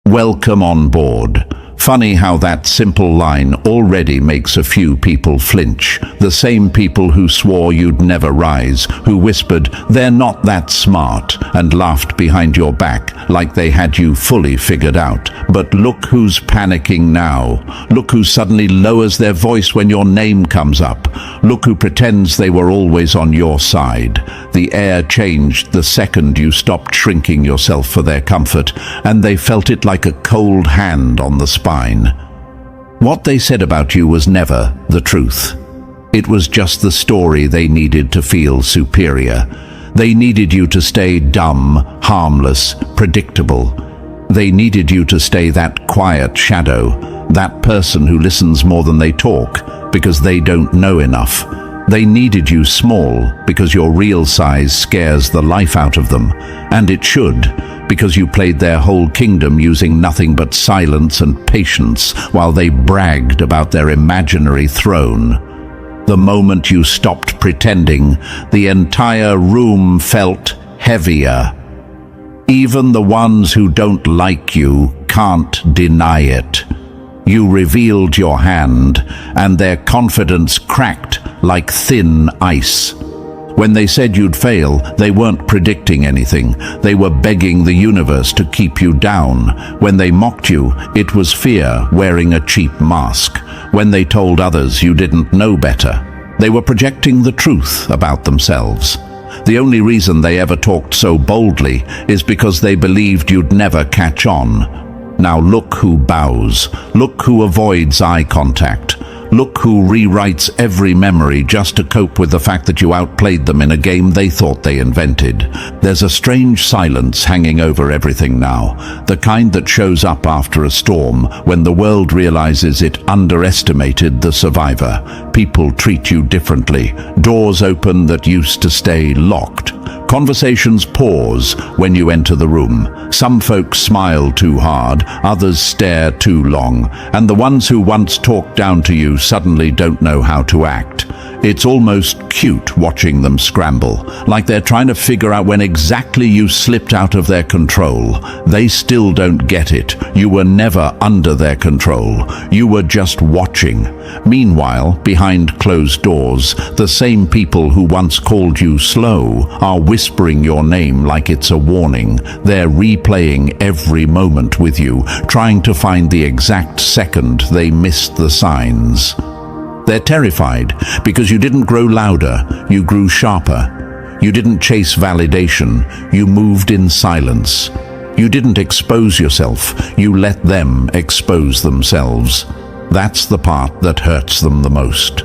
Welcome on board. Funny how that simple line already makes a few people flinch. The same people who swore you'd never rise, who whispered, "They're not that smart," and laughed behind your back like they had you fully figured out. But look who's panicking now. Look who suddenly lowers their voice when your name comes up. Look who pretends they were always on your side. The air changed the second you stopped shrinking yourself for their comfort, and they felt it like a cold hand on the spine. What they said about you was never the truth. It was just the story they needed to feel superior. They needed you to stay dumb, harmless, predictable. They needed you to stay that quiet shadow, that person who listens more than they talk because they don't know enough. They needed you small because your real size scares the life out of them, and it should, because you played their whole kingdom using nothing but silence and patience while they bragged about their imaginary throne. The moment you stopped pretending, the entire room felt heavier. Even the ones who don't like you can't deny it. You revealed your hand, and their confidence cracked like thin ice. When they said you'd fail, they weren't predicting anything. They were begging the universe to keep you down. When they mocked you, it was fear wearing a cheap mask. When they told others you didn't know better, they were projecting the truth about themselves. The only reason they ever talked so boldly is because they believed you'd never catch on. Now look who bows. Look who avoids eye contact. Look who rewrites every memory just to cope with the fact that you outplayed them in a game they thought they invented. There's a strange silence hanging over everything now, the kind that shows up after a storm when the world realizes it underestimated the survivor. People treat you differently. Doors open that used to stay locked. Conversations pause when you enter the room. Some folks smile too hard, others stare too long, and the ones who once talked down to you suddenly don't know how to act. It's almost cute watching them scramble, like they're trying to figure out when exactly you slipped out of their control. They still don't get it. You were never under their control. You were just watching. Meanwhile, behind closed doors, the same people who once called you slow are whispering your name like it's a warning. They're replaying every moment with you, trying to find the exact second they missed the signs. They're terrified because you didn't grow louder, you grew sharper. You didn't chase validation, you moved in silence. You didn't expose yourself, you let them expose themselves. That's the part that hurts them the most.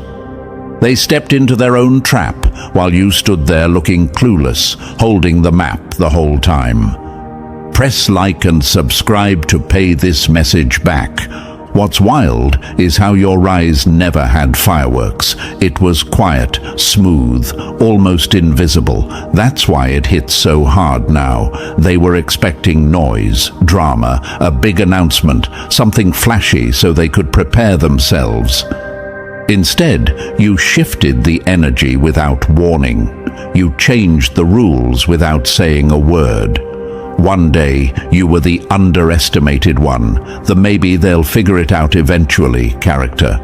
They stepped into their own trap while you stood there looking clueless, holding the map the whole time. Press like and subscribe to pay this message back. What's wild is how your rise never had fireworks. It was quiet, smooth, almost invisible. That's why it hits so hard now. They were expecting noise, drama, a big announcement, something flashy so they could prepare themselves. Instead, you shifted the energy without warning. You changed the rules without saying a word. One day, you were the underestimated one, the maybe they'll figure it out eventually character.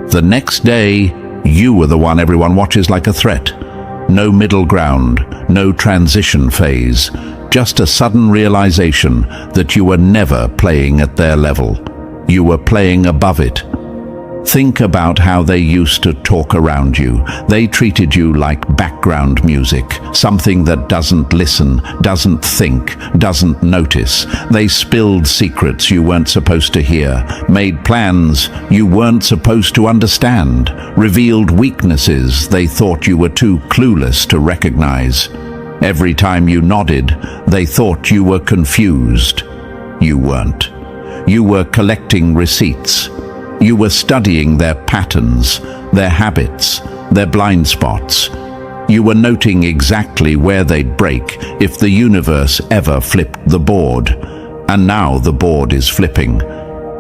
The next day, you were the one everyone watches like a threat. No middle ground, no transition phase, just a sudden realization that you were never playing at their level. You were playing above it. Think about how they used to talk around you. They treated you like background music, something that doesn't listen, doesn't think, doesn't notice. They spilled secrets you weren't supposed to hear, made plans you weren't supposed to understand, revealed weaknesses they thought you were too clueless to recognize. Every time you nodded, they thought you were confused. You weren't. You were collecting receipts. You were studying their patterns, their habits, their blind spots. You were noting exactly where they'd break if the universe ever flipped the board. And now the board is flipping.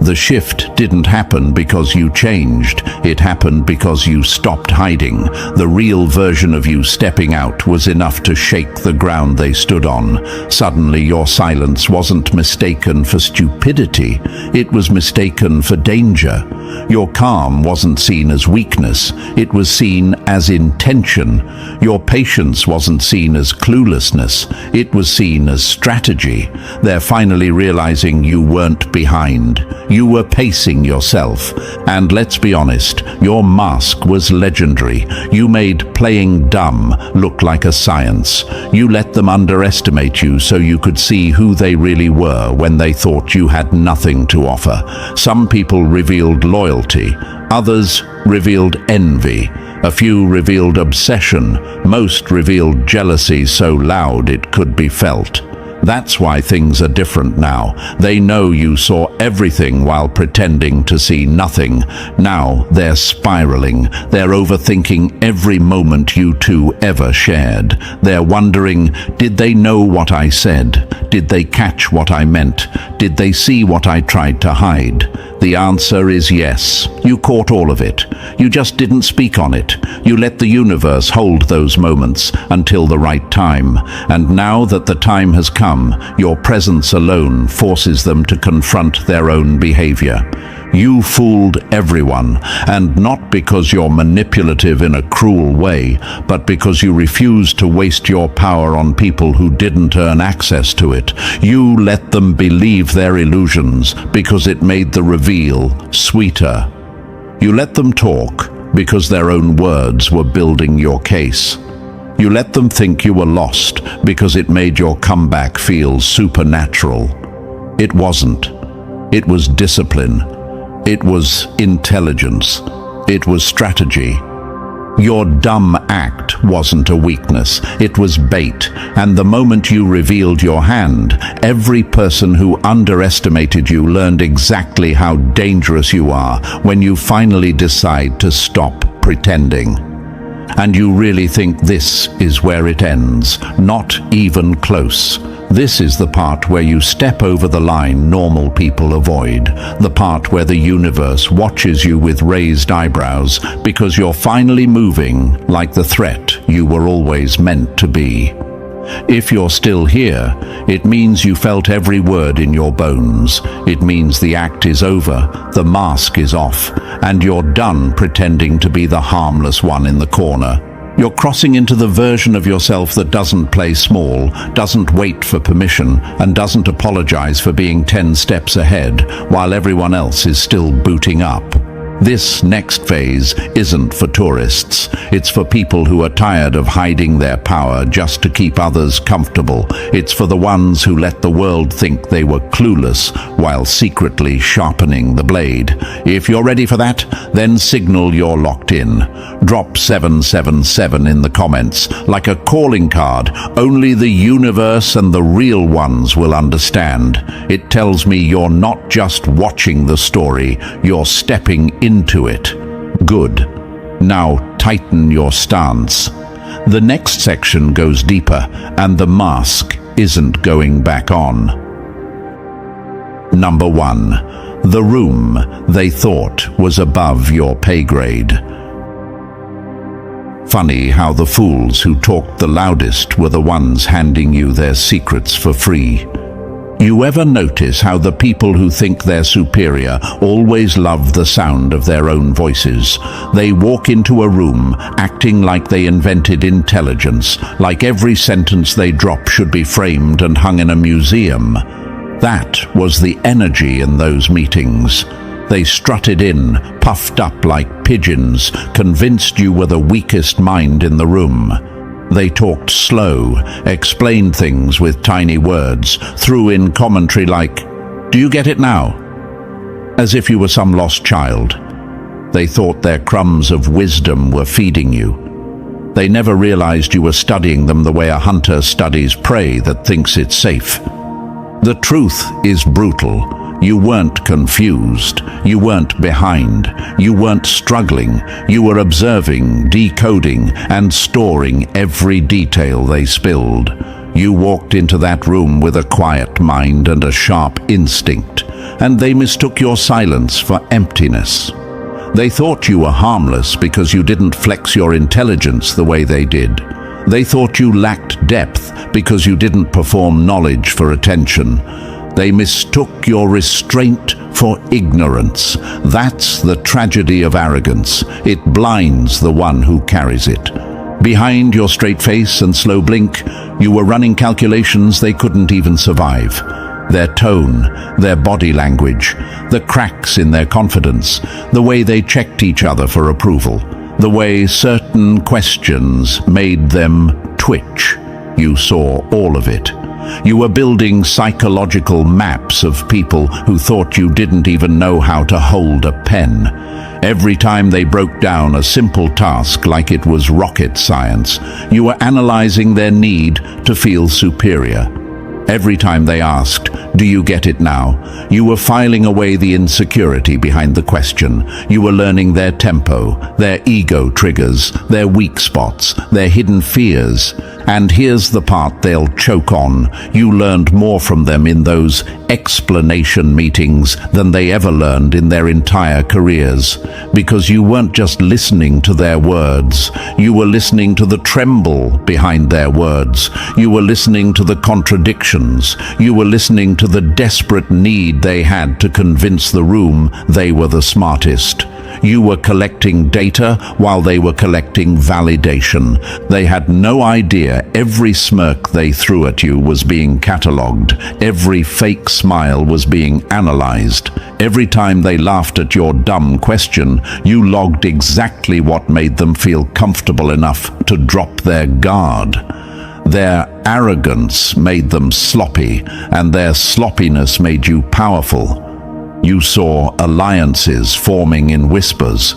The shift didn't happen because you changed. It happened because you stopped hiding. The real version of you stepping out was enough to shake the ground they stood on. Suddenly, your silence wasn't mistaken for stupidity. It was mistaken for danger. Your calm wasn't seen as weakness. It was seen as intention. Your patience wasn't seen as cluelessness. It was seen as strategy. They're finally realizing you weren't behind. You were pacing yourself. And let's be honest, your mask was legendary. You made playing dumb look like a science. You let them underestimate you so you could see who they really were when they thought you had nothing to offer. Some people revealed loyalty. Others revealed envy. A few revealed obsession. Most revealed jealousy so loud it could be felt. That's why things are different now. They know you saw everything while pretending to see nothing. Now they're spiraling. They're overthinking every moment you two ever shared. They're wondering, did they know what I said? Did they catch what I meant? Did they see what I tried to hide? The answer is yes. You caught all of it. You just didn't speak on it. You let the universe hold those moments until the right time. And now that the time has come, your presence alone forces them to confront their own behavior. You fooled everyone, and not because you're manipulative in a cruel way, but because you refused to waste your power on people who didn't earn access to it. You let them believe their illusions because it made the reveal sweeter. You let them talk because their own words were building your case. You let them think you were lost because it made your comeback feel supernatural. It wasn't. It was discipline. It was intelligence. It was strategy. Your dumb act wasn't a weakness. It was bait. And the moment you revealed your hand, every person who underestimated you learned exactly how dangerous you are when you finally decide to stop pretending. And you really think this is where it ends? Not even close. This is the part where you step over the line normal people avoid. The part where the universe watches you with raised eyebrows because you're finally moving like the threat you were always meant to be. If you're still here, it means you felt every word in your bones. It means the act is over, the mask is off, and you're done pretending to be the harmless one in the corner. You're crossing into the version of yourself that doesn't play small, doesn't wait for permission, and doesn't apologize for being 10 steps ahead while everyone else is still booting up. This next phase isn't for tourists. It's for people who are tired of hiding their power just to keep others comfortable. It's for the ones who let the world think they were clueless while secretly sharpening the blade. If you're ready for that, then signal you're locked in. Drop 777 in the comments like a calling card. Only the universe and the real ones will understand. It tells me you're not just watching the story, you're stepping into it. Good. Now tighten your stance. The next section goes deeper, and the mask isn't going back on. Number 1. The room they thought was above your pay grade. Funny how the fools who talked the loudest were the ones handing you their secrets for free. You ever notice how the people who think they're superior always love the sound of their own voices? They walk into a room acting like they invented intelligence, like every sentence they drop should be framed and hung in a museum. That was the energy in those meetings. They strutted in, puffed up like pigeons, convinced you were the weakest mind in the room. They talked slow, explained things with tiny words, threw in commentary like, "Do you get it now?" As if you were some lost child. They thought their crumbs of wisdom were feeding you. They never realized you were studying them the way a hunter studies prey that thinks it's safe. The truth is brutal. You weren't confused. You weren't behind. You weren't struggling. You were observing, decoding, and storing every detail they spilled. You walked into that room with a quiet mind and a sharp instinct. and they mistook your silence for emptiness. They thought you were harmless because you didn't flex your intelligence the way they did. They thought you lacked depth because you didn't perform knowledge for attention. They mistook your restraint for ignorance. That's the tragedy of arrogance. It blinds the one who carries it. Behind your straight face and slow blink, you were running calculations they couldn't even survive. Their tone, their body language, the cracks in their confidence, the way they checked each other for approval, the way certain questions made them twitch. You saw all of it. You were building psychological maps of people who thought you didn't even know how to hold a pen. Every time they broke down a simple task like it was rocket science, you were analyzing their need to feel superior. Every time they asked, "Do you get it now?" you were filing away the insecurity behind the question. You were learning their tempo, their ego triggers, their weak spots, their hidden fears. And here's the part they'll choke on. You learned more from them in those explanation meetings than they ever learned in their entire careers. Because you weren't just listening to their words, you were listening to the tremble behind their words. You were listening to the contradictions. You were listening to the desperate need they had to convince the room they were the smartest. You were collecting data while they were collecting validation. They had no idea every smirk they threw at you was being catalogued. Every fake smile was being analyzed. Every time they laughed at your dumb question, you logged exactly what made them feel comfortable enough to drop their guard. Their arrogance made them sloppy, and their sloppiness made you powerful. You saw alliances forming in whispers.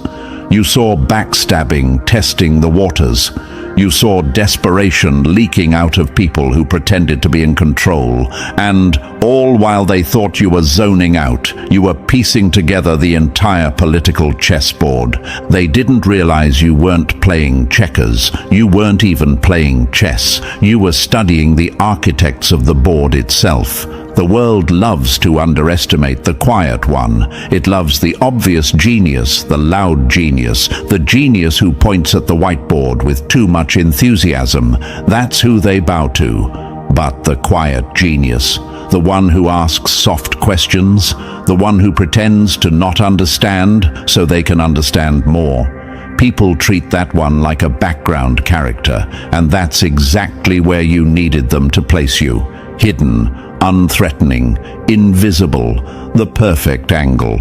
You saw backstabbing testing the waters. You saw desperation leaking out of people who pretended to be in control. And all while they thought you were zoning out, you were piecing together the entire political chessboard. They didn't realize you weren't playing checkers. You weren't even playing chess. You were studying the architects of the board itself. The world loves to underestimate the quiet one. It loves the obvious genius, the loud genius, the genius who points at the whiteboard with too much enthusiasm. That's who they bow to. But the quiet genius, the one who asks soft questions, the one who pretends to not understand so they can understand more. People treat that one like a background character, and that's exactly where you needed them to place you. Hidden, unthreatening, invisible, the perfect angle.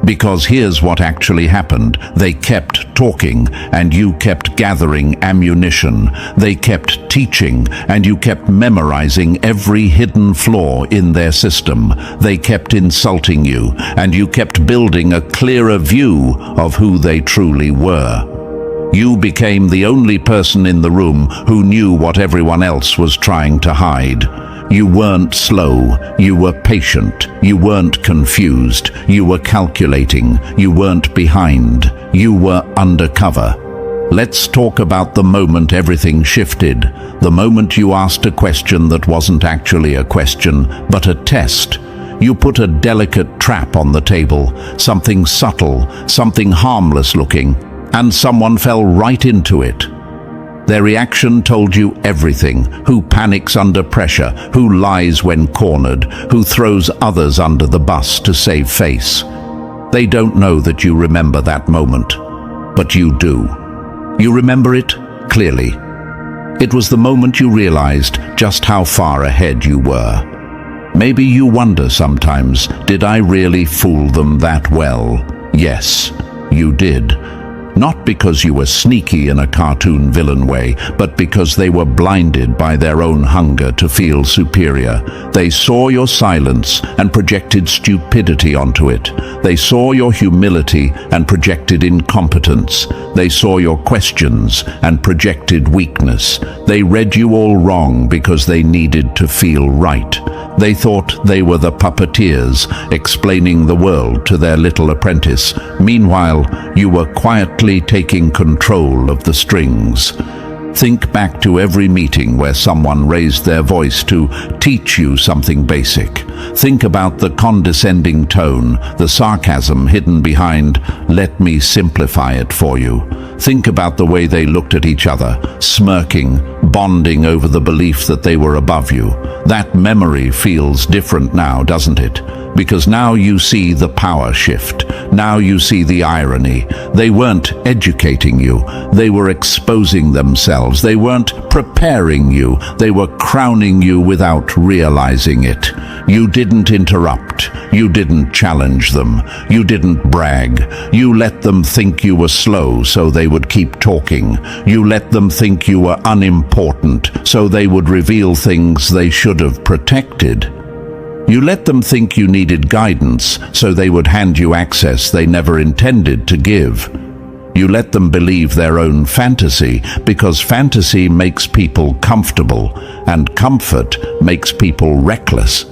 Because here's what actually happened. They kept talking, and you kept gathering ammunition. They kept teaching, and you kept memorizing every hidden flaw in their system. They kept insulting you, and you kept building a clearer view of who they truly were. You became the only person in the room who knew what everyone else was trying to hide. You weren't slow, you were patient, you weren't confused, you were calculating, you weren't behind, you were undercover. Let's talk about the moment everything shifted, the moment you asked a question that wasn't actually a question, but a test. You put a delicate trap on the table, something subtle, something harmless looking, and someone fell right into it. Their reaction told you everything: who panics under pressure, who lies when cornered, who throws others under the bus to save face. They don't know that you remember that moment, but you do. You remember it clearly. It was the moment you realized just how far ahead you were. Maybe you wonder sometimes, did I really fool them that well? Yes, you did. Not because you were sneaky in a cartoon villain way, but because they were blinded by their own hunger to feel superior. They saw your silence and projected stupidity onto it. They saw your humility and projected incompetence. They saw your questions and projected weakness. They read you all wrong because they needed to feel right. They thought they were the puppeteers, explaining the world to their little apprentice. Meanwhile, you were quietly taking control of the strings. Think back to every meeting where someone raised their voice to teach you something basic. Think about the condescending tone, the sarcasm hidden behind, "Let me simplify it for you." Think about the way they looked at each other, smirking, bonding over the belief that they were above you. That memory feels different now, doesn't it? Because now you see the power shift. Now you see the irony. They weren't educating you. They were exposing themselves. They weren't preparing you. They were crowning you without realizing it. You didn't interrupt. You didn't challenge them. You didn't brag. You let them think you were slow so they would keep talking. You let them think you were unimportant so they would reveal things they should have protected. You let them think you needed guidance so they would hand you access they never intended to give. You let them believe their own fantasy because fantasy makes people comfortable and comfort makes people reckless.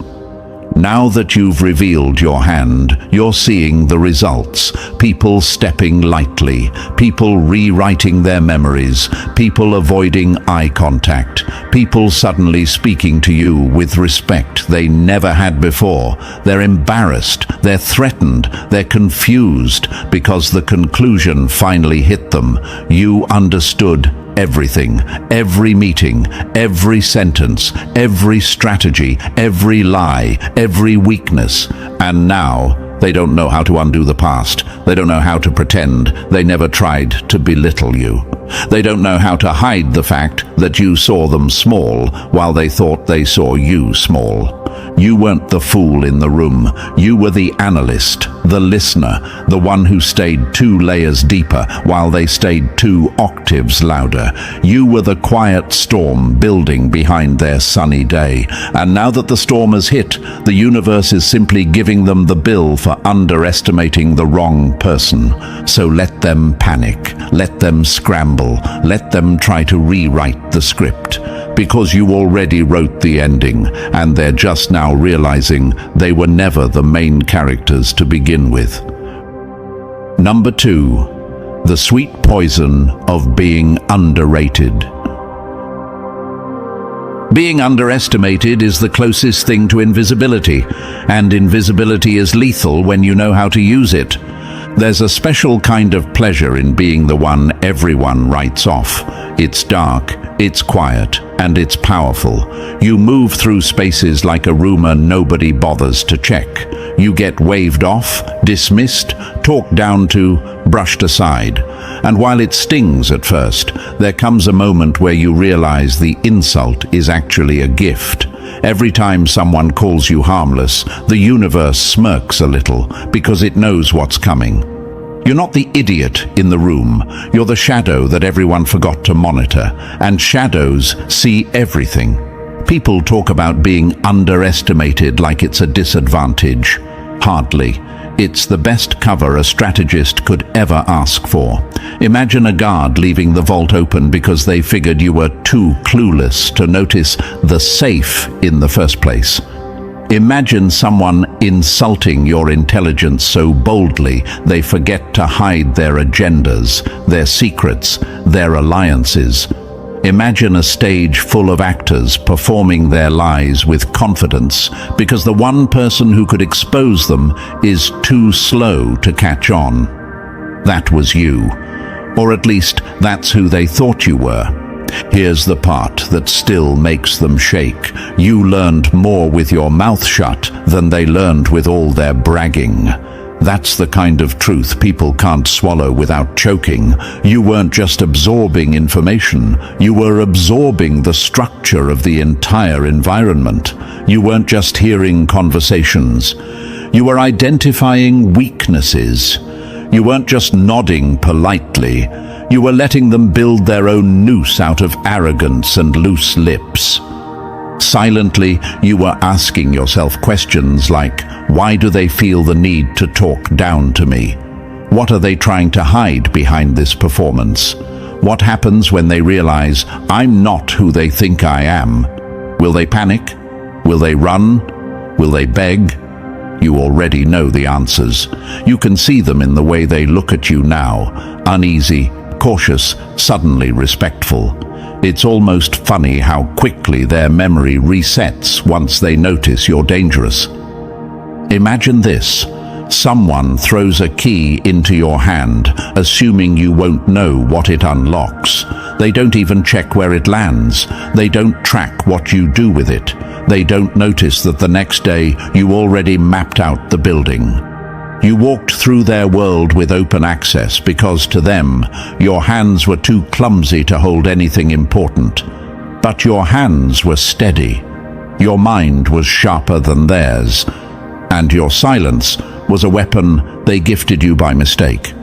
Now that you've revealed your hand, you're seeing the results. People stepping lightly, people rewriting their memories, people avoiding eye contact, people suddenly speaking to you with respect they never had before. They're embarrassed, they're threatened, they're confused because the conclusion finally hit them. You understood everything, every meeting, every sentence, every strategy, every lie, every weakness. And now they don't know how to undo the past. They don't know how to pretend they never tried to belittle you. They don't know how to hide the fact that you saw them small while they thought they saw you small. You weren't the fool in the room. You were the analyst, the listener, the one who stayed 2 layers deeper while they stayed 2 octaves louder. You were the quiet storm building behind their sunny day. And now that the storm has hit, the universe is simply giving them the bill for underestimating the wrong person. So let them panic, let them scramble, let them try to rewrite the script. Because you already wrote the ending, and they're just now realizing they were never the main characters to begin with. Number 2, the sweet poison of being underrated. Being underestimated is the closest thing to invisibility, and invisibility is lethal when you know how to use it. There's a special kind of pleasure in being the one everyone writes off. It's dark, it's quiet, and it's powerful. You move through spaces like a rumor nobody bothers to check. You get waved off, dismissed, talked down to, brushed aside. And while it stings at first, there comes a moment where you realize the insult is actually a gift. Every time someone calls you harmless, the universe smirks a little because it knows what's coming. You're not the idiot in the room. You're the shadow that everyone forgot to monitor, and shadows see everything. People talk about being underestimated like it's a disadvantage. Hardly. It's the best cover a strategist could ever ask for. Imagine a guard leaving the vault open because they figured you were too clueless to notice the safe in the first place. Imagine someone insulting your intelligence so boldly they forget to hide their agendas, their secrets, their alliances. Imagine a stage full of actors performing their lies with confidence because the one person who could expose them is too slow to catch on. That was you. Or at least that's who they thought you were. Here's the part that still makes them shake. You learned more with your mouth shut than they learned with all their bragging. That's the kind of truth people can't swallow without choking. You weren't just absorbing information, you were absorbing the structure of the entire environment. You weren't just hearing conversations, you were identifying weaknesses. You weren't just nodding politely, you were letting them build their own noose out of arrogance and loose lips. Silently, you were asking yourself questions like, why do they feel the need to talk down to me? What are they trying to hide behind this performance? What happens when they realize I'm not who they think I am? Will they panic? Will they run? Will they beg? You already know the answers. You can see them in the way they look at you now, uneasy, cautious, suddenly respectful. It's almost funny how quickly their memory resets once they notice you're dangerous. Imagine this. Someone throws a key into your hand, assuming you won't know what it unlocks. They don't even check where it lands. They don't track what you do with it. They don't notice that the next day you already mapped out the building. You walked through their world with open access because to them, your hands were too clumsy to hold anything important. But your hands were steady. Your mind was sharper than theirs. And your silence was a weapon they gifted you by mistake.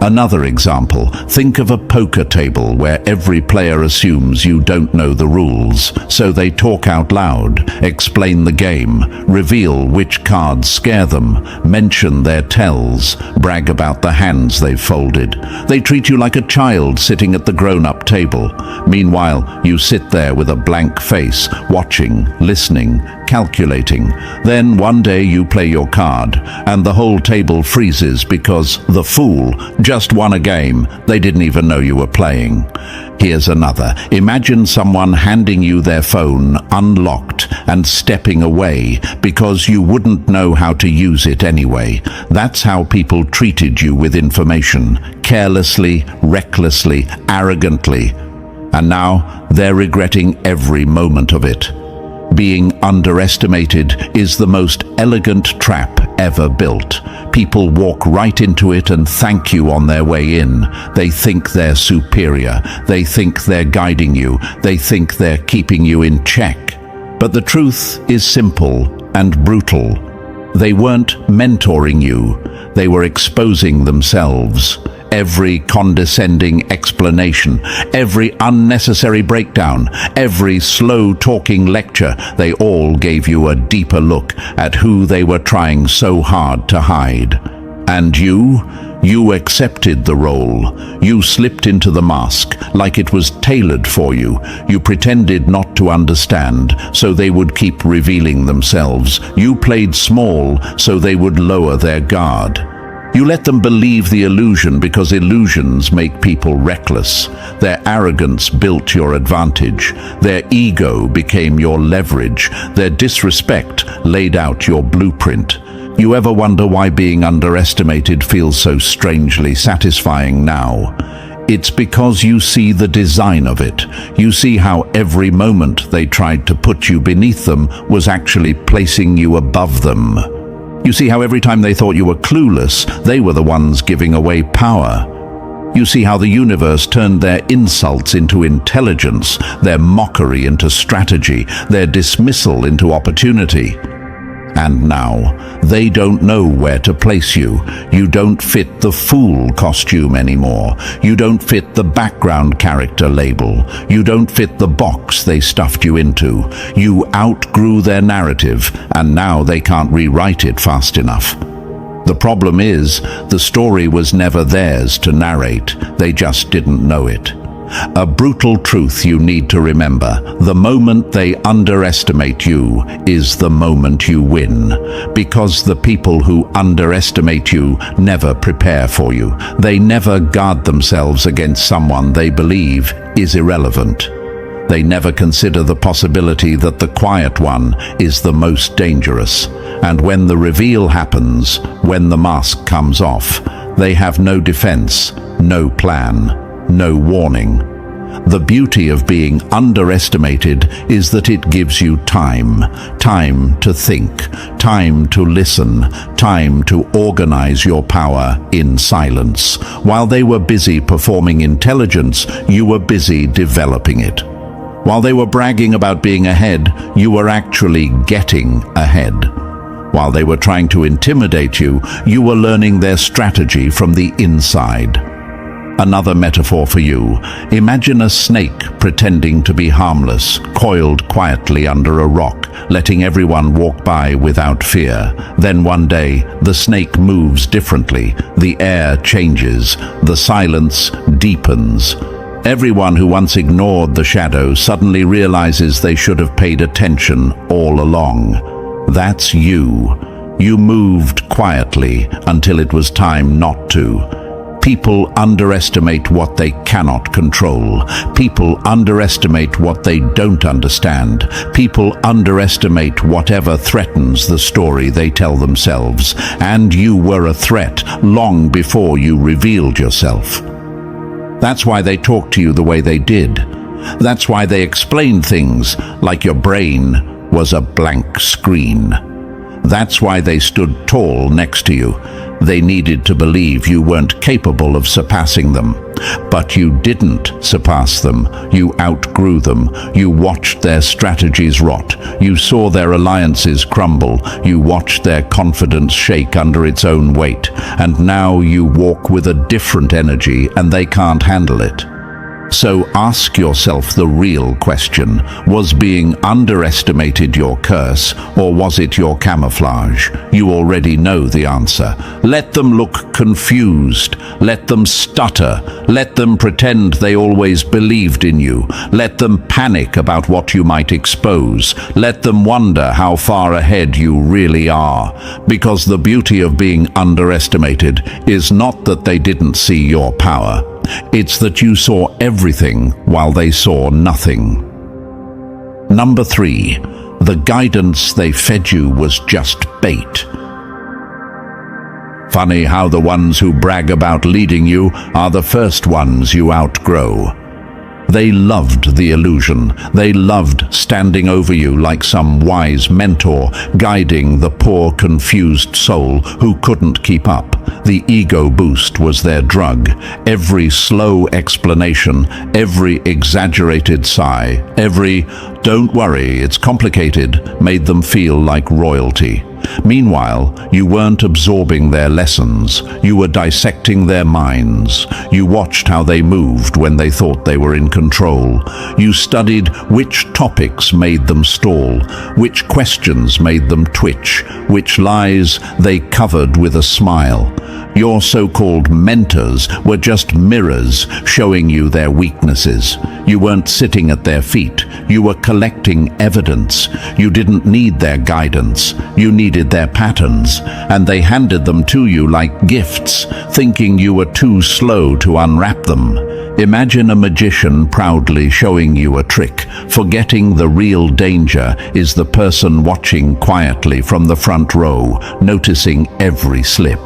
Another example, think of a poker table where every player assumes you don't know the rules, so they talk out loud, explain the game, reveal which cards scare them, mention their tells, brag about the hands they've folded. They treat you like a child sitting at the grown-up table. Meanwhile, you sit there with a blank face, watching, listening, calculating. Then one day you play your card, and the whole table freezes because the fool just won a game they didn't even know you were playing. Here's another. Imagine someone handing you their phone unlocked and stepping away because you wouldn't know how to use it anyway. That's how people treated you with information, carelessly, recklessly, arrogantly. And now they're regretting every moment of it. Being underestimated is the most elegant trap ever built. People walk right into it and thank you on their way in. They think they're superior. They think they're guiding you. They think they're keeping you in check. But the truth is simple and brutal. They weren't mentoring you. They were exposing themselves. Every condescending explanation, every unnecessary breakdown, every slow-talking lecture, they all gave you a deeper look at who they were trying so hard to hide. And you accepted the role. You slipped into the mask like it was tailored for you. You pretended not to understand, so they would keep revealing themselves. You played small, so they would lower their guard. You let them believe the illusion because illusions make people reckless. Their arrogance built your advantage. Their ego became your leverage. Their disrespect laid out your blueprint. You ever wonder why being underestimated feels so strangely satisfying now? It's because you see the design of it. You see how every moment they tried to put you beneath them was actually placing you above them. You see how every time they thought you were clueless, they were the ones giving away power. You see how the universe turned their insults into intelligence, their mockery into strategy, their dismissal into opportunity. And now, they don't know where to place you. You don't fit the fool costume anymore. You don't fit the background character label. You don't fit the box they stuffed you into. You outgrew their narrative, and now they can't rewrite it fast enough. The problem is, the story was never theirs to narrate. They just didn't know it. A brutal truth you need to remember: the moment they underestimate you is the moment you win. Because the people who underestimate you never prepare for you. They never guard themselves against someone they believe is irrelevant. They never consider the possibility that the quiet one is the most dangerous. And when the reveal happens, when the mask comes off, they have no defense, no plan, no warning. The beauty of being underestimated is that it gives you time to think, time to listen, time to organize your power in silence. While they were busy performing intelligence, you were busy developing it. While they were bragging about being ahead, you were actually getting ahead. While they were trying to intimidate you, you were learning their strategy from the inside. Another metaphor for you. Imagine a snake pretending to be harmless, coiled quietly under a rock, letting everyone walk by without fear. Then one day, the snake moves differently. The air changes. The silence deepens. Everyone who once ignored the shadow suddenly realizes they should have paid attention all along. That's you. You moved quietly until it was time not to. People underestimate what they cannot control. People underestimate what they don't understand. People underestimate whatever threatens the story they tell themselves. And you were a threat long before you revealed yourself. That's why they talked to you the way they did. That's why they explained things like your brain was a blank screen. That's why they stood tall next to you. They needed to believe you weren't capable of surpassing them. But you didn't surpass them. You outgrew them. You watched their strategies rot. You saw their alliances crumble. You watched their confidence shake under its own weight. And now you walk with a different energy and they can't handle it. So ask yourself the real question. Was being underestimated your curse, or was it your camouflage? You already know the answer. Let them look confused. Let them stutter. Let them pretend they always believed in you. Let them panic about what you might expose. Let them wonder how far ahead you really are. Because the beauty of being underestimated is not that they didn't see your power. It's that you saw everything while they saw nothing. Number 3, the guidance they fed you was just bait. Funny how the ones who brag about leading you are the first ones you outgrow. They loved the illusion. They loved standing over you like some wise mentor, guiding the poor, confused soul who couldn't keep up. The ego boost was their drug. Every slow explanation, every exaggerated sigh, every "don't worry, it's complicated" made them feel like royalty. Meanwhile, you weren't absorbing their lessons. You were dissecting their minds. You watched how they moved when they thought they were in control. You studied which topics made them stall, which questions made them twitch, which lies they covered with a smile. Your so-called mentors were just mirrors showing you their weaknesses. You weren't sitting at their feet. You were collecting evidence. You didn't need their guidance. You needed their patterns, and they handed them to you like gifts, thinking you were too slow to unwrap them. Imagine a magician proudly showing you a trick, forgetting the real danger is the person watching quietly from the front row, noticing every slip.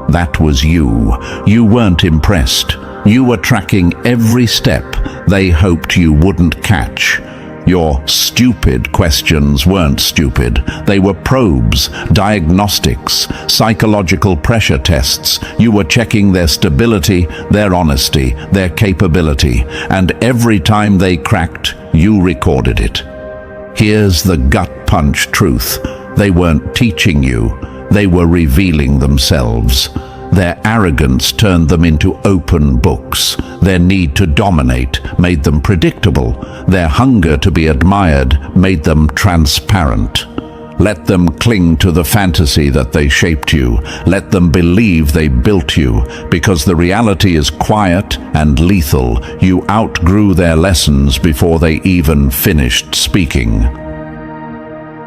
That was you. You weren't impressed. You were tracking every step they hoped you wouldn't catch. Your stupid questions weren't stupid. They were probes, diagnostics, psychological pressure tests. You were checking their stability, their honesty, their capability, and every time they cracked, you recorded it. Here's the gut punch truth. They weren't teaching you. They were revealing themselves. Their arrogance turned them into open books. Their need to dominate made them predictable. Their hunger to be admired made them transparent. Let them cling to the fantasy that they shaped you. Let them believe they built you, because the reality is quiet and lethal. You outgrew their lessons before they even finished speaking.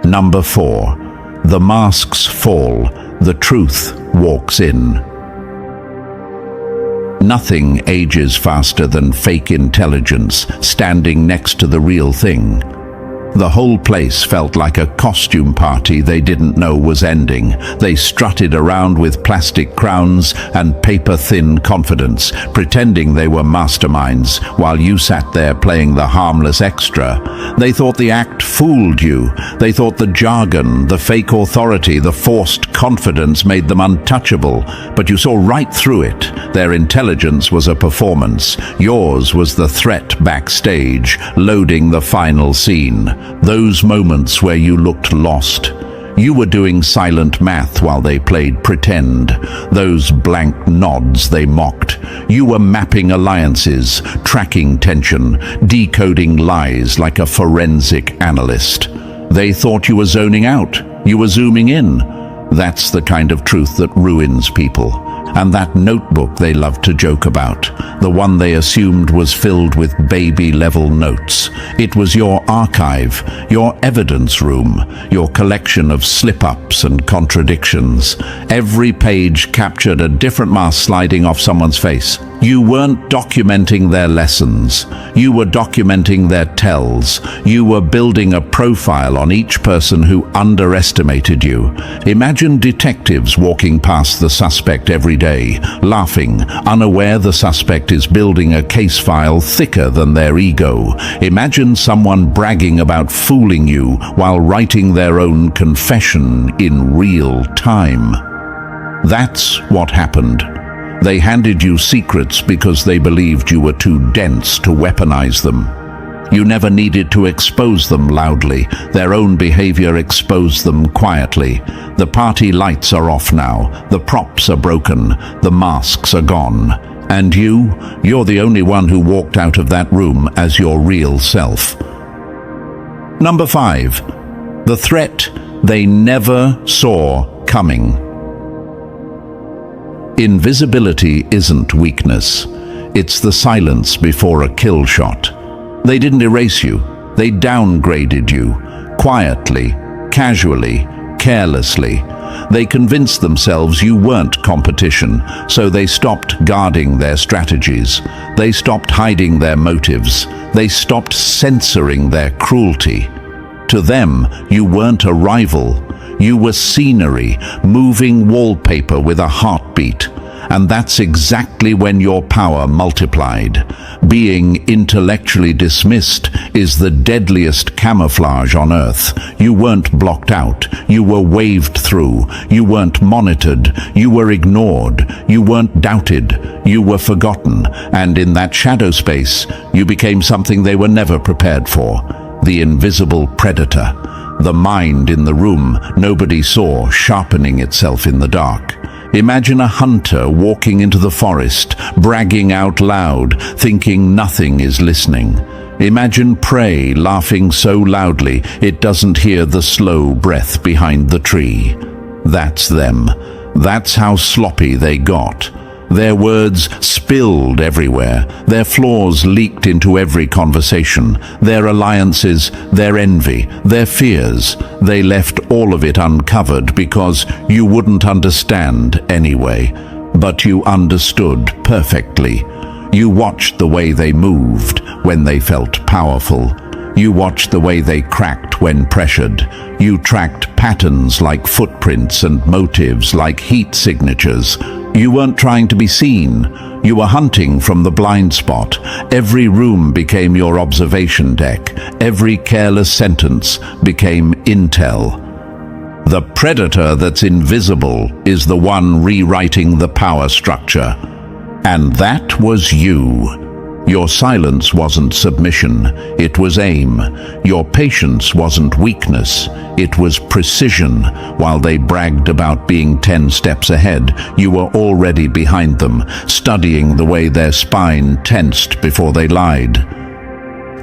Number 4. The masks fall. The truth walks in. Nothing ages faster than fake intelligence standing next to the real thing. The whole place felt like a costume party they didn't know was ending. They strutted around with plastic crowns and paper-thin confidence, pretending they were masterminds, while you sat there playing the harmless extra. They thought the act fooled you. They thought the jargon, the fake authority, the forced confidence made them untouchable. But you saw right through it. Their intelligence was a performance. Yours was the threat backstage, loading the final scene. Those moments where you looked lost. You were doing silent math while they played pretend. Those blank nods they mocked. You were mapping alliances, tracking tension, decoding lies like a forensic analyst. They thought you were zoning out. You were zooming in. That's the kind of truth that ruins people. And that notebook they loved to joke about, the one they assumed was filled with baby-level notes. It was your archive, your evidence room, your collection of slip-ups and contradictions. Every page captured a different mask sliding off someone's face. You weren't documenting their lessons. You were documenting their tells. You were building a profile on each person who underestimated you. Imagine detectives walking past the suspect every day, laughing, unaware the suspect is building a case file thicker than their ego. Imagine someone bragging about fooling you while writing their own confession in real time. That's what happened. They handed you secrets because they believed you were too dense to weaponize them. You never needed to expose them loudly. Their own behavior exposed them quietly. The party lights are off now. The props are broken. The masks are gone. And you're the only one who walked out of that room as your real self. Number 5. The threat they never saw coming. Invisibility isn't weakness. It's the silence before a kill shot. They didn't erase you. They downgraded you. Quietly, casually, carelessly. They convinced themselves you weren't competition, so they stopped guarding their strategies. They stopped hiding their motives. They stopped censoring their cruelty. To them, you weren't a rival. You were scenery, moving wallpaper with a heartbeat. And that's exactly when your power multiplied. Being intellectually dismissed is the deadliest camouflage on Earth. You weren't blocked out. You were waved through. You weren't monitored. You were ignored. You weren't doubted. You were forgotten. And in that shadow space, you became something they were never prepared for. The invisible predator. The mind in the room nobody saw sharpening itself in the dark. Imagine a hunter walking into the forest, bragging out loud, thinking nothing is listening. Imagine prey laughing so loudly it doesn't hear the slow breath behind the tree. That's them. That's how sloppy they got. Their words spilled everywhere. Their flaws leaked into every conversation. Their alliances, their envy, their fears. They left all of it uncovered because you wouldn't understand anyway. But you understood perfectly. You watched the way they moved when they felt powerful. You watched the way they cracked when pressured. You tracked patterns like footprints and motives like heat signatures. You weren't trying to be seen. You were hunting from the blind spot. Every room became your observation deck. Every careless sentence became intel. The predator that's invisible is the one rewriting the power structure. And that was you. Your silence wasn't submission, it was aim. Your patience wasn't weakness, it was precision. While they bragged about being 10 steps ahead, you were already behind them, studying the way their spine tensed before they lied.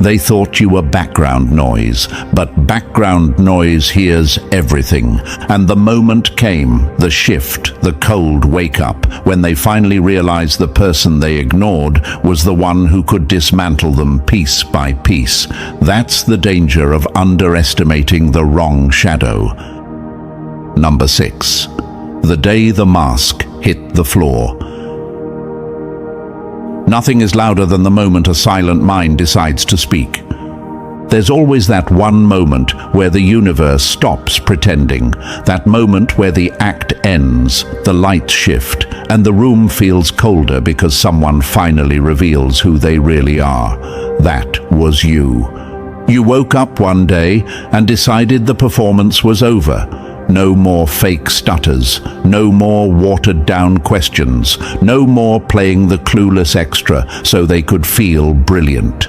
They thought you were background noise, but background noise hears everything. And the moment came, the shift, the cold wake-up, when they finally realized the person they ignored was the one who could dismantle them piece by piece. That's the danger of underestimating the wrong shadow. Number 6. The day the mask hit the floor. Nothing is louder than the moment a silent mind decides to speak. There's always that one moment where the universe stops pretending, that moment where the act ends, the lights shift, and the room feels colder because someone finally reveals who they really are. That was you. You woke up one day and decided the performance was over. No more fake stutters, no more watered-down questions, no more playing the clueless extra so they could feel brilliant.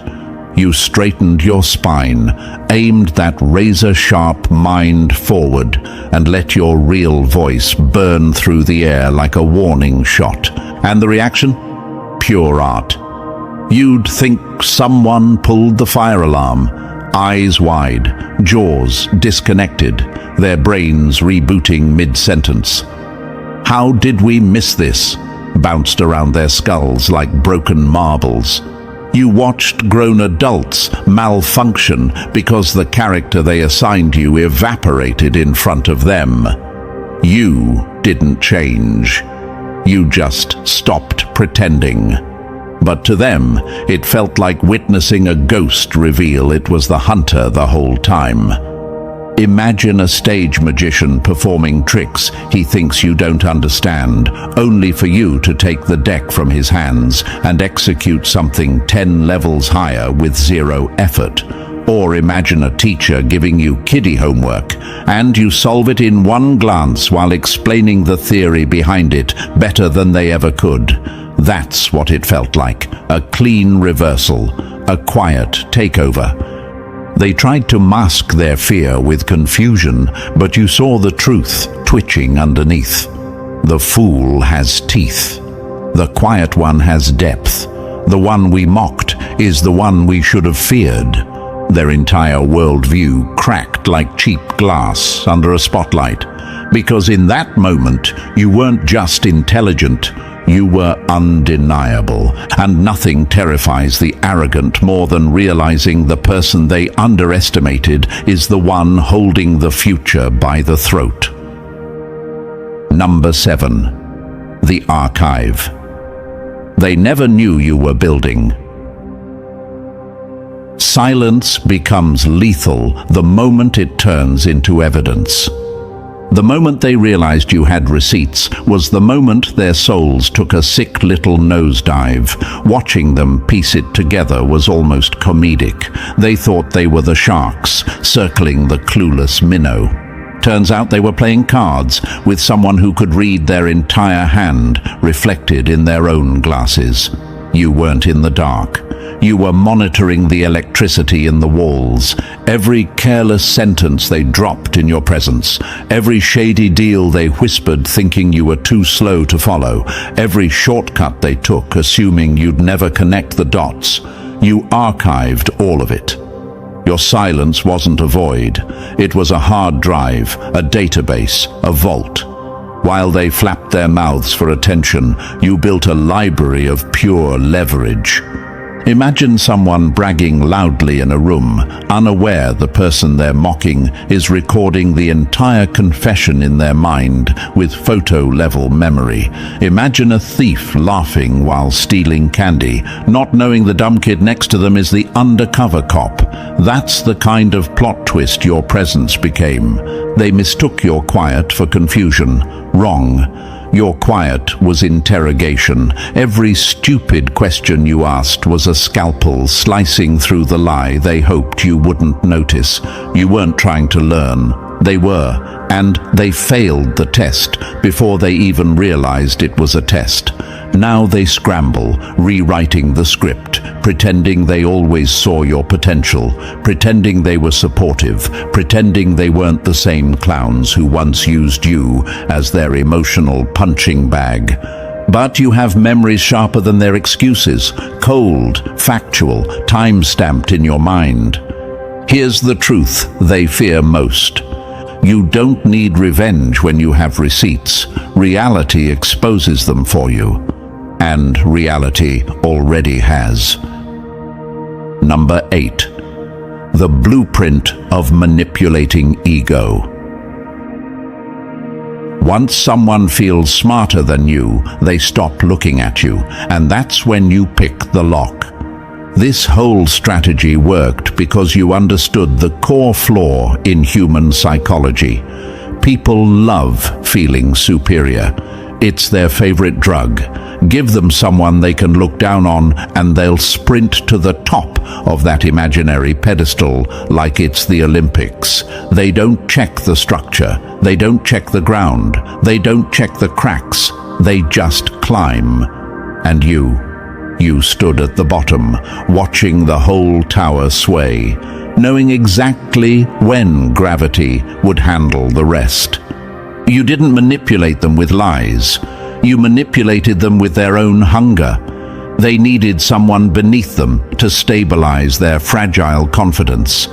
You straightened your spine, aimed that razor-sharp mind forward, and let your real voice burn through the air like a warning shot. And the reaction? Pure art. You'd think someone pulled the fire alarm. Eyes wide, jaws disconnected, their brains rebooting mid-sentence. How did we miss this? bounced around their skulls like broken marbles. You watched grown adults malfunction because the character they assigned you evaporated in front of them. You didn't change. You just stopped pretending. But to them, it felt like witnessing a ghost reveal it was the hunter the whole time. Imagine a stage magician performing tricks he thinks you don't understand, only for you to take the deck from his hands and execute something 10 levels higher with zero effort. Or imagine a teacher giving you kiddie homework, and you solve it in one glance while explaining the theory behind it better than they ever could. That's what it felt like, a clean reversal, a quiet takeover. They tried to mask their fear with confusion, but you saw the truth twitching underneath. The fool has teeth. The quiet one has depth. The one we mocked is the one we should have feared. Their entire worldview cracked like cheap glass under a spotlight. Because in that moment, you weren't just intelligent, you were undeniable, and nothing terrifies the arrogant more than realizing the person they underestimated is the one holding the future by the throat. Number 7. The Archive. They never knew you were building. Silence becomes lethal the moment it turns into evidence. The moment they realized you had receipts was the moment their souls took a sick little nosedive. Watching them piece it together was almost comedic. They thought they were the sharks, circling the clueless minnow. Turns out they were playing cards with someone who could read their entire hand reflected in their own glasses. You weren't in the dark. You were monitoring the electricity in the walls, every careless sentence they dropped in your presence, every shady deal they whispered thinking you were too slow to follow, every shortcut they took assuming you'd never connect the dots. You archived all of it. Your silence wasn't a void. It was a hard drive, a database, a vault. While they flapped their mouths for attention, you built a library of pure leverage. Imagine someone bragging loudly in a room, unaware the person they're mocking is recording the entire confession in their mind with photo-level memory. Imagine a thief laughing while stealing candy, not knowing the dumb kid next to them is the undercover cop. That's the kind of plot twist your presence became. They mistook your quiet for confusion. Wrong. Your quiet was interrogation. Every stupid question you asked was a scalpel slicing through the lie they hoped you wouldn't notice. You weren't trying to learn. They were, and they failed the test before they even realized it was a test. Now they scramble, rewriting the script, pretending they always saw your potential, pretending they were supportive, pretending they weren't the same clowns who once used you as their emotional punching bag. But you have memories sharper than their excuses, cold, factual, time-stamped in your mind. Here's the truth they fear most. You don't need revenge when you have receipts. Reality exposes them for you. And reality already has. Number 8. The blueprint of manipulating ego. Once someone feels smarter than you, they stop looking at you, and that's when you pick the lock. This whole strategy worked because you understood the core flaw in human psychology. People love feeling superior. It's their favorite drug. Give them someone they can look down on and they'll sprint to the top of that imaginary pedestal like it's the Olympics. They don't check the structure. They don't check the ground. They don't check the cracks. They just climb. And you stood at the bottom, watching the whole tower sway, knowing exactly when gravity would handle the rest. You didn't manipulate them with lies. You manipulated them with their own hunger. They needed someone beneath them to stabilize their fragile confidence.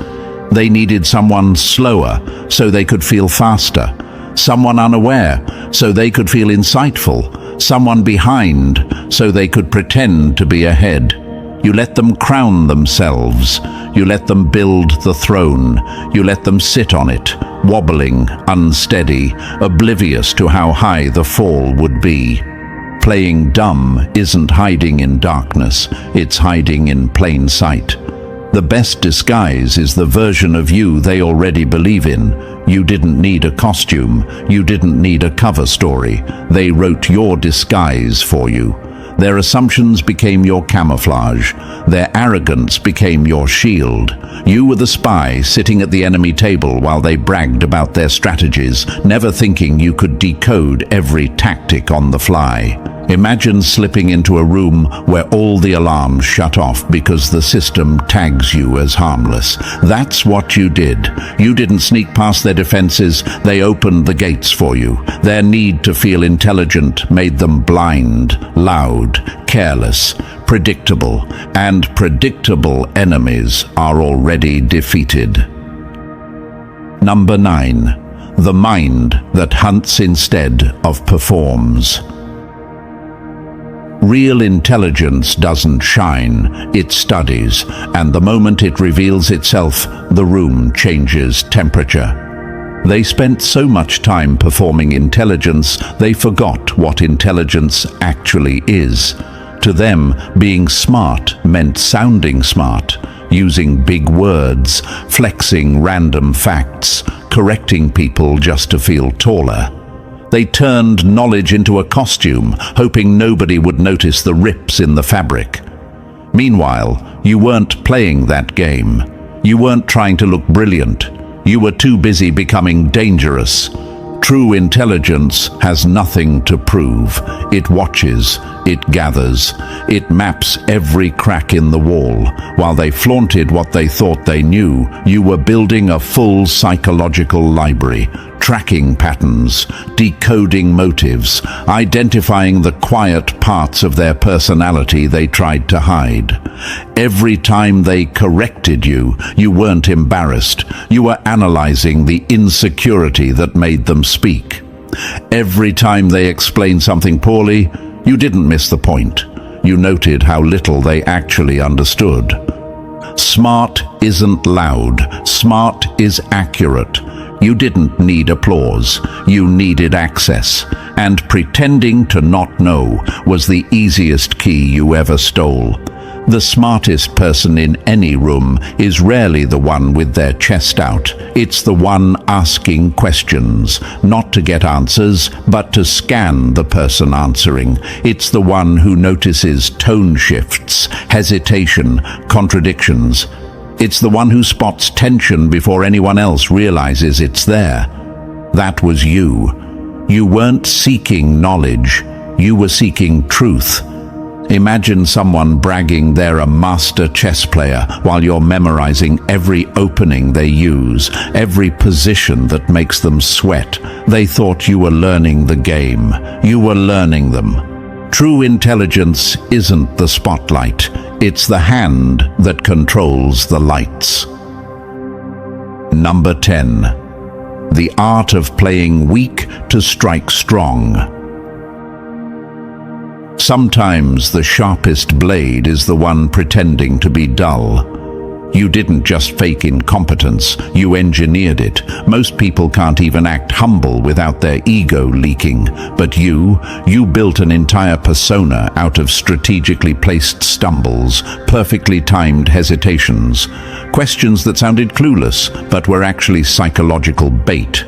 They needed someone slower so they could feel faster, someone unaware so they could feel insightful, someone behind, so they could pretend to be ahead. You let them crown themselves. You let them build the throne. You let them sit on it, wobbling, unsteady, oblivious to how high the fall would be. Playing dumb isn't hiding in darkness, it's hiding in plain sight. The best disguise is the version of you they already believe in. You didn't need a costume. You didn't need a cover story. They wrote your disguise for you. Their assumptions became your camouflage. Their arrogance became your shield. You were the spy sitting at the enemy table while they bragged about their strategies, never thinking you could decode every tactic on the fly. Imagine slipping into a room where all the alarms shut off because the system tags you as harmless. That's what you did. You didn't sneak past their defenses, they opened the gates for you. Their need to feel intelligent made them blind, loud, careless, predictable, and predictable enemies are already defeated. Number 9. The mind that hunts instead of performs. Real intelligence doesn't shine, it studies, and the moment it reveals itself, the room changes temperature. They spent so much time performing intelligence, they forgot what intelligence actually is. To them, being smart meant sounding smart, using big words, flexing random facts, correcting people just to feel taller. They turned knowledge into a costume, hoping nobody would notice the rips in the fabric. Meanwhile, you weren't playing that game. You weren't trying to look brilliant. You were too busy becoming dangerous. True intelligence has nothing to prove. It watches, it gathers, it maps every crack in the wall. While they flaunted what they thought they knew, you were building a full psychological library, tracking patterns, decoding motives, identifying the quiet parts of their personality they tried to hide. Every time they corrected you, you weren't embarrassed. You were analyzing the insecurity that made them speak. Every time they explained something poorly, you didn't miss the point. You noted how little they actually understood. Smart isn't loud. Smart is accurate. You didn't need applause. You needed access. And pretending to not know was the easiest key you ever stole. The smartest person in any room is rarely the one with their chest out. It's the one asking questions, not to get answers, but to scan the person answering. It's the one who notices tone shifts, hesitation, contradictions. It's the one who spots tension before anyone else realizes it's there. That was you. You weren't seeking knowledge. You were seeking truth. Imagine someone bragging they're a master chess player while you're memorizing every opening they use, every position that makes them sweat. They thought you were learning the game. You were learning them. True intelligence isn't the spotlight. It's the hand that controls the lights. Number 10. The art of playing weak to strike strong. Sometimes the sharpest blade is the one pretending to be dull. You didn't just fake incompetence, you engineered it. Most people can't even act humble without their ego leaking. But you built an entire persona out of strategically placed stumbles, perfectly timed hesitations, questions that sounded clueless but were actually psychological bait.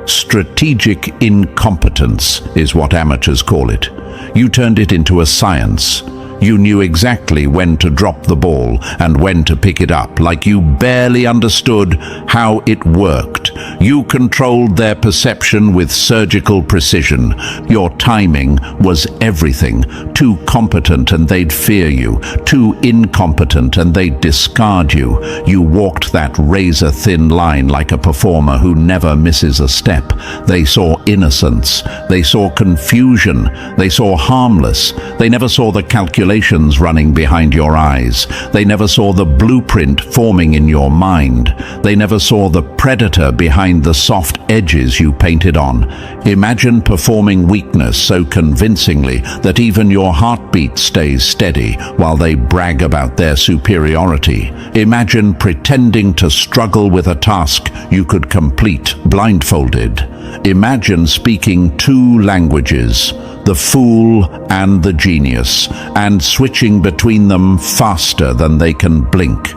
Strategic incompetence is what amateurs call it. You turned it into a science. You knew exactly when to drop the ball and when to pick it up, like you barely understood how it worked. You controlled their perception with surgical precision. Your timing was everything. Too competent and they'd fear you. Too incompetent and they'd discard you. You walked that razor-thin line like a performer who never misses a step. They saw innocence. They saw confusion. They saw harmless. They never saw the calculations running behind your eyes. They never saw the blueprint forming in your mind. They never saw the predator behind the soft edges you painted on. Imagine performing weakness so convincingly that even your heartbeat stays steady while they brag about their superiority. Imagine pretending to struggle with a task you could complete blindfolded. Imagine speaking two languages, the fool and the genius, and switching between them faster than they can blink.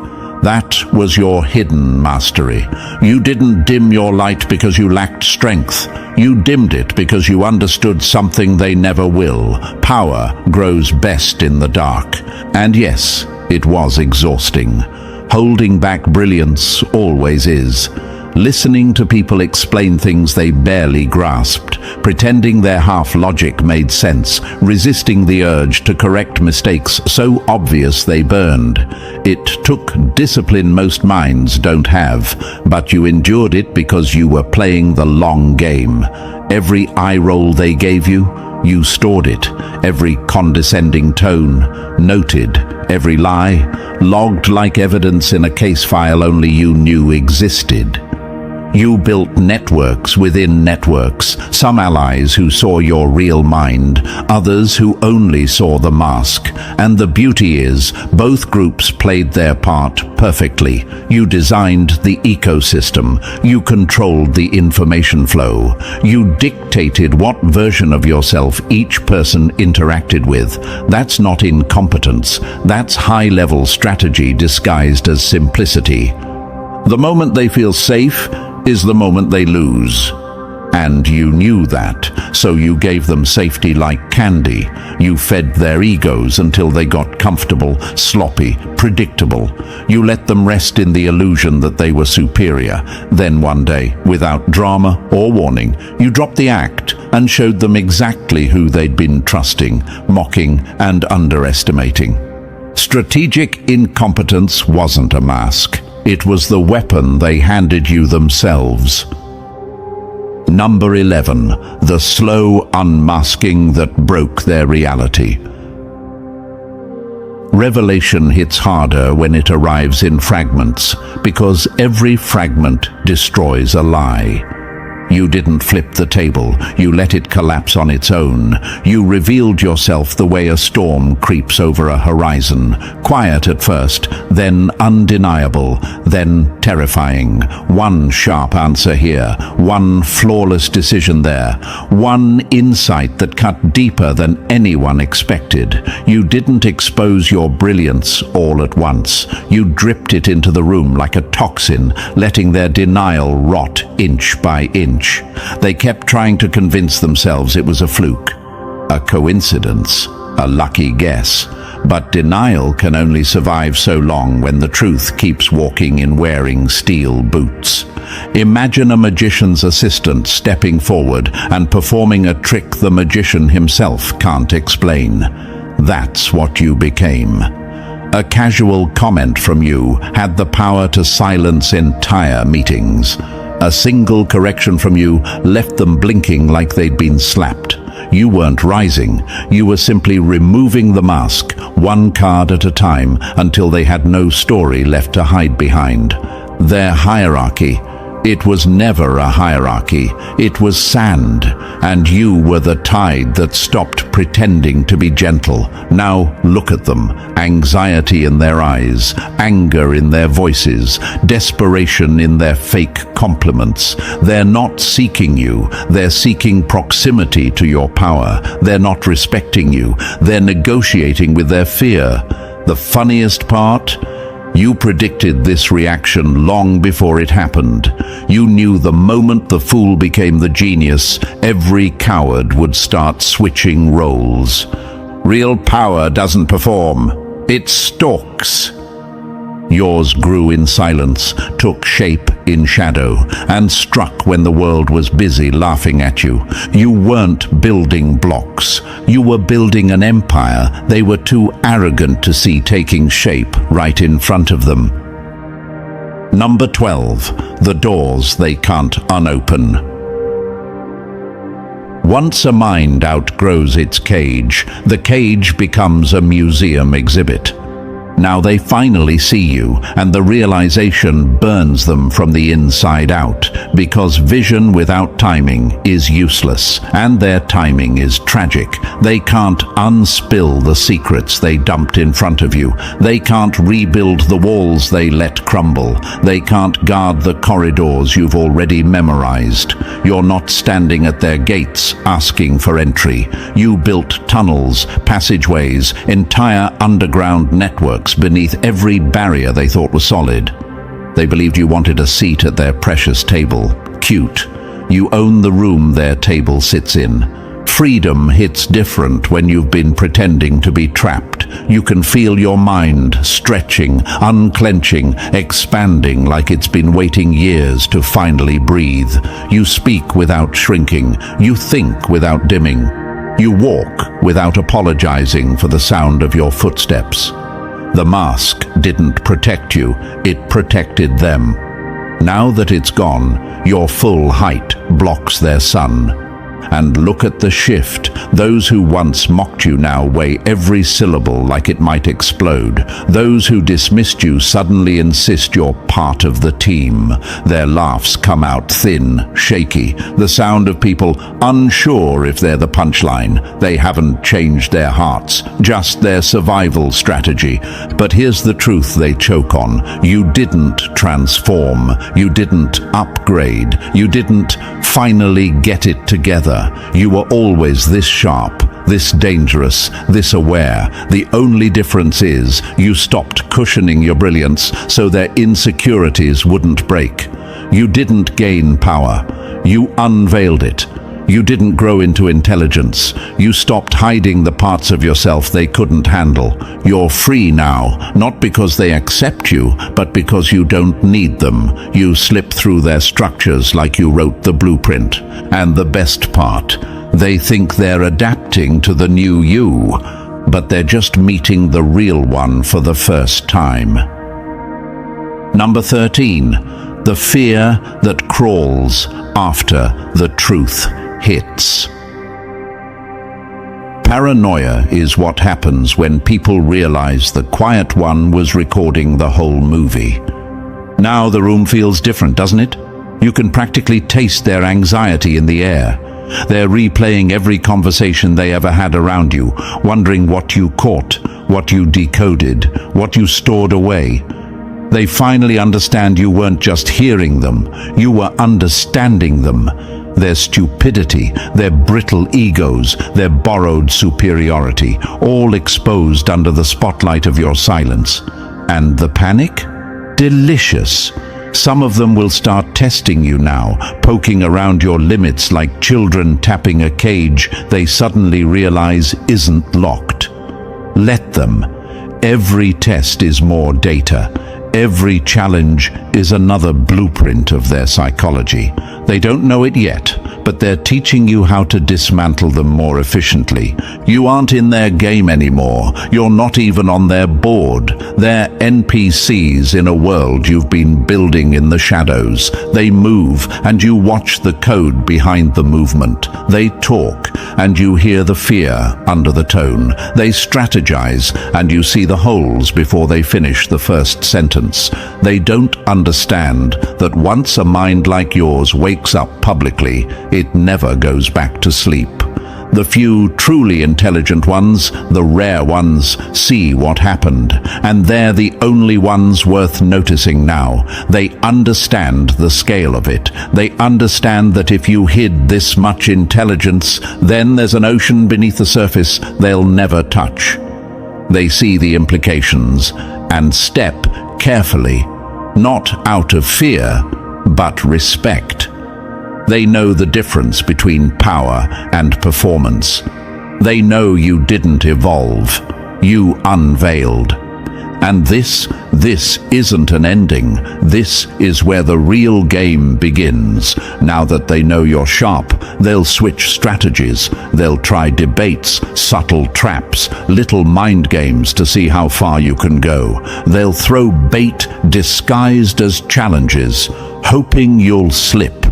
That was your hidden mastery. You didn't dim your light because you lacked strength. You dimmed it because you understood something they never will. Power grows best in the dark. And yes, it was exhausting. Holding back brilliance always is. Listening to people explain things they barely grasped, pretending their half-logic made sense, resisting the urge to correct mistakes so obvious they burned. It took discipline most minds don't have, but you endured it because you were playing the long game. Every eye roll they gave you, you stored it. Every condescending tone, noted. Every lie, logged like evidence in a case file only you knew existed. You built networks within networks, some allies who saw your real mind, others who only saw the mask. And the beauty is, both groups played their part perfectly. You designed the ecosystem. You controlled the information flow. You dictated what version of yourself each person interacted with. That's not incompetence. That's high-level strategy disguised as simplicity. The moment they feel safe is the moment they lose. And you knew that, so you gave them safety like candy. You fed their egos until they got comfortable, sloppy, predictable. You let them rest in the illusion that they were superior. Then one day, without drama or warning, you dropped the act and showed them exactly who they'd been trusting, mocking, and underestimating. Strategic incompetence wasn't a mask. It was the weapon they handed you themselves. Number 11. The slow unmasking that broke their reality. Revelation hits harder when it arrives in fragments, because every fragment destroys a lie. You didn't flip the table, you let it collapse on its own. You revealed yourself the way a storm creeps over a horizon, quiet at first, then undeniable, then terrifying. One sharp answer here, one flawless decision there, one insight that cut deeper than anyone expected. You didn't expose your brilliance all at once. You dripped it into the room like a toxin, letting their denial rot inch by inch. They kept trying to convince themselves it was a fluke, a coincidence, a lucky guess. But denial can only survive so long when the truth keeps walking in wearing steel boots. Imagine a magician's assistant stepping forward and performing a trick the magician himself can't explain. That's what you became. A casual comment from you had the power to silence entire meetings. A single correction from you left them blinking like they'd been slapped. You weren't rising, you were simply removing the mask, one card at a time, until they had no story left to hide behind. Their hierarchy. It was never a hierarchy, it was sand, and you were the tide that stopped pretending to be gentle. Now look at them, anxiety in their eyes, anger in their voices, desperation in their fake compliments. They're not seeking you, they're seeking proximity to your power. They're not respecting you, they're negotiating with their fear. The funniest part? You predicted this reaction long before it happened. You knew the moment the fool became the genius, every coward would start switching roles. Real power doesn't perform, it stalks. Yours grew in silence, took shape in shadow, and struck when the world was busy laughing at you. You weren't building blocks. You were building an empire they were too arrogant to see taking shape right in front of them. Number 12. The doors they can't unopen. Once a mind outgrows its cage, the cage becomes a museum exhibit. Now they finally see you, and the realization burns them from the inside out, because vision without timing is useless, and their timing is tragic. They can't unspill the secrets they dumped in front of you. They can't rebuild the walls they let crumble. They can't guard the corridors you've already memorized. You're not standing at their gates asking for entry. You built tunnels, passageways, entire underground networks beneath every barrier they thought was solid. They believed you wanted a seat at their precious table. Cute. You own the room their table sits in. Freedom hits different when you've been pretending to be trapped. You can feel your mind stretching, unclenching, expanding like it's been waiting years to finally breathe. You speak without shrinking. You think without dimming. You walk without apologizing for the sound of your footsteps. The mask didn't protect you, it protected them. Now that it's gone, your full height blocks their sun. And look at the shift. Those who once mocked you now weigh every syllable like it might explode. Those who dismissed you suddenly insist you're part of the team. Their laughs come out thin, shaky, the sound of people unsure if they're the punchline. They haven't changed their hearts, just their survival strategy. But here's the truth they choke on. You didn't transform. You didn't upgrade. You didn't finally get it together. You were always this sharp, this dangerous, this aware. The only difference is you stopped cushioning your brilliance so their insecurities wouldn't break. You didn't gain power. You unveiled it. You didn't grow into intelligence. You stopped hiding the parts of yourself they couldn't handle. You're free now, not because they accept you, but because you don't need them. You slip through their structures like you wrote the blueprint. And the best part, they think they're adapting to the new you, but they're just meeting the real one for the first time. Number 13, the fear that crawls after the truth hits. Paranoia is what happens when people realize the quiet one was recording the whole movie. Now the room feels different, doesn't it? You can practically taste their anxiety in the air. They're replaying every conversation they ever had around you, wondering what you caught, what you decoded, what you stored away. They finally understand you weren't just hearing them, you were understanding them. Their stupidity, their brittle egos, their borrowed superiority, all exposed under the spotlight of your silence. And the panic? Delicious. Some of them will start testing you now, poking around your limits like children tapping a cage they suddenly realize isn't locked. Let them. Every test is more data. Every challenge is another blueprint of their psychology. They don't know it yet, but they're teaching you how to dismantle them more efficiently. You aren't in their game anymore. You're not even on their board. They're NPCs in a world you've been building in the shadows. They move, and you watch the code behind the movement. They talk, and you hear the fear under the tone. They strategize, and you see the holes before they finish the first sentence. They don't understand that once a mind like yours wakes up publicly, it never goes back to sleep. The few truly intelligent ones, the rare ones, see what happened, and they're the only ones worth noticing now. They understand the scale of it. They understand that if you hid this much intelligence, then there's an ocean beneath the surface they'll never touch. They see the implications and step carefully, not out of fear, but respect. They know the difference between power and performance. They know you didn't evolve, you unveiled. And this isn't an ending. This is where the real game begins. Now that they know you're sharp, they'll switch strategies. They'll try debates, subtle traps, little mind games to see how far you can go. They'll throw bait disguised as challenges, hoping you'll slip.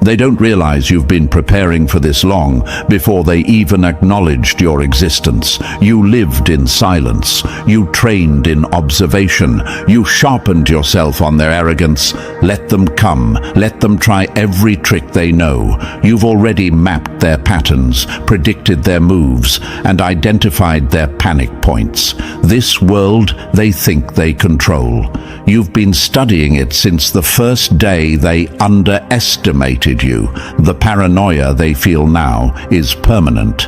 They don't realize you've been preparing for this long before they even acknowledged your existence. You lived in silence. You trained in observation. You sharpened yourself on their arrogance. Let them come. Let them try every trick they know. You've already mapped their patterns, predicted their moves, and identified their panic points. This world they think they control. You've been studying it since the first day they underestimated you. The paranoia they feel now is permanent.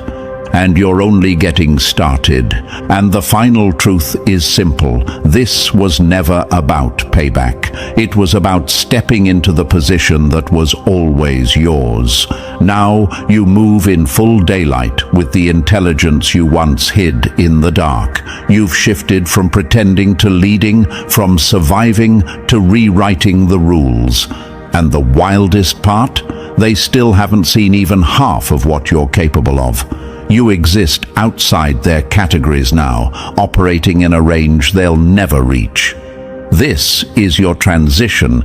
And you're only getting started. And the final truth is simple. This was never about payback. It was about stepping into the position that was always yours. Now you move in full daylight with the intelligence you once hid in the dark. You've shifted from pretending to leading, from surviving to rewriting the rules. And the wildest part? They still haven't seen even half of what you're capable of. You exist outside their categories now, operating in a range they'll never reach. This is your transition